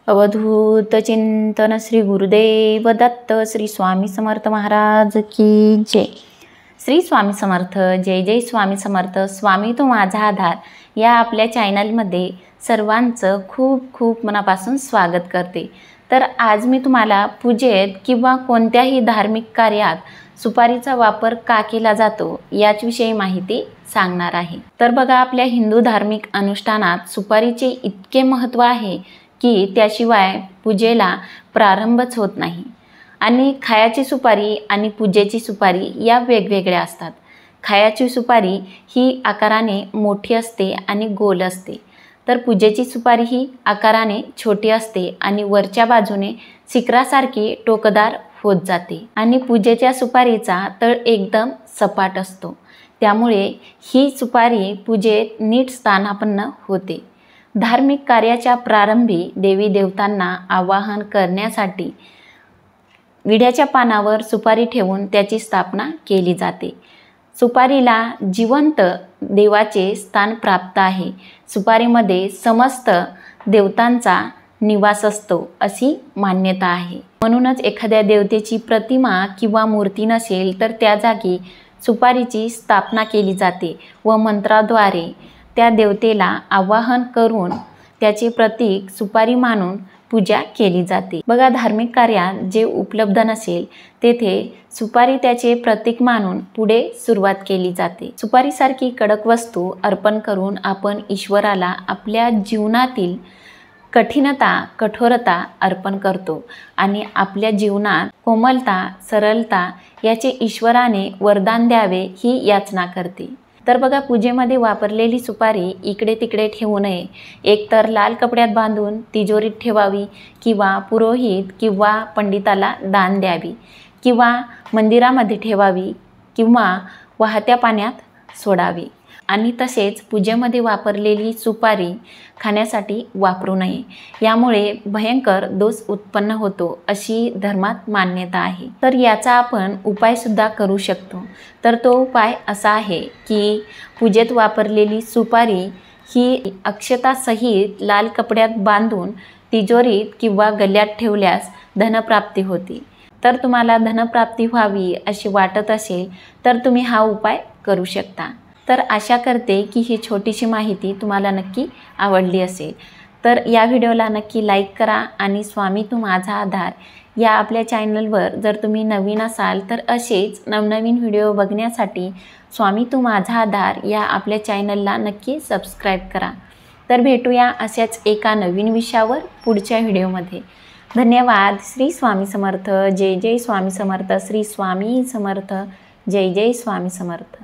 अवधूत चिंतन श्री गुरुदेव दत्त श्री स्वामी समर्थ महाराज की जय। श्री स्वामी समर्थ। जय जय स्वामी समर्थ। स्वामी तो माझा आधार या आपल्या चॅनलमध्ये सर्वांचं खूप खूप मनापासून स्वागत करते। तर आज मी तुम्हाला पूजेत किंवा कोणत्याही धार्मिक कार्यात सुपारीचा वापर का केला जातो याविषयी माहिती सांगणार आहे। तर बघा, आपल्या हिंदू धार्मिक अनुष्ठानात सुपारीचे इतके महत्त्व आहे की त्याशिवाय पूजेला प्रारंभच होत नाही। आणि खायाची सुपारी आणि पूजेची सुपारी या वेगवेगळ्या असतात। खायाची सुपारी ही आकाराने मोठी असते आणि गोल असते, तर पूजेची सुपारी ही आकाराने छोटी असते आणि वरच्या बाजूने शिखरासारखी टोकदार होत जाते। आणि पूजेच्या सुपारीचा तळ एकदम सपाट असतो, त्यामुळे ही सुपारी पूजेत नीट स्थानापन्न होते। धार्मिक कार्याच्या प्रारंभी देवी देवतांना आवाहन करण्यासाठी विड्याच्या पानावर सुपारी ठेवून त्याची स्थापना केली जाते। सुपारीला जिवंत देवाचे स्थान प्राप्त आहे। सुपारीमध्ये समस्त देवतांचा निवास असतो अशी मान्यता आहे। म्हणूनच एखाद्या देवतेची प्रतिमा किंवा मूर्ती नसेल तर त्या जागी सुपारीची स्थापना केली जाते व मंत्राद्वारे त्या देवतेला आवाहन करून त्याचे प्रतीक सुपारी मानून पूजा केली जाते। बघा, धार्मिक कार्यात जे उपलब्ध नसेल तेथे सुपारी त्याचे प्रतीक मानून पुढे सुरुवात केली जाते। सुपारीसारखी कडक वस्तू अर्पण करून आपण ईश्वराला आपल्या जीवनातील कठीणता कठोरता अर्पण करतो आणि आपल्या जीवनात कोमलता सरलता याचे ईश्वराने वरदान द्यावे ही याचना करते। तर बघा, पूजेमध्ये वापरलेली सुपारी इकडे तिकडे ठेवू नये। एकतर लाल कपड्यात बांधून तिजोरीत ठेवावी किंवा पुरोहित किंवा पंडिताला दान द्यावी किंवा मंदिरामध्ये ठेवावी किंवा वाहत्या पाण्यात सोडावी। आणि तसेच पूजेमध्ये वापरलेली सुपारी खाण्यासाठी वापरू नये, यामुळे भयंकर दोष उत्पन्न होतो अशी धर्मात मान्यता आहे। तर याचा आपण उपायसुद्धा करू शकतो। तर तो उपाय असा आहे की पूजेत वापरलेली सुपारी ही अक्षतासहित लाल कपड्यात बांधून तिजोरीत किंवा गल्ल्यात ठेवल्यास धनप्राप्ती होते। तर तुम्हाला धनप्राप्ती व्हावी अशी वाटत असेल तर तुम्ही हा उपाय करू शकता। तर आशा करते की ही छोटीशी माहिती तुम्हाला नक्की आवडली असेल। तर या व्हिडिओला नक्की लाईक करा आणि स्वामी तो माझा आधार या आपल्या चॅनलवर जर तुम्ही नवीन असाल तर असेच नवनवीन व्हिडिओ बघण्यासाठी स्वामी तो माझा आधार या आपल्या चॅनलला नक्की सबस्क्राईब करा। तर भेटूया अशाच एका नवीन विषयावर पुढच्या व्हिडिओमध्ये। धन्यवाद। श्री स्वामी समर्थ। जय जय स्वामी समर्थ। श्री स्वामी समर्थ। जय जय स्वामी समर्थ।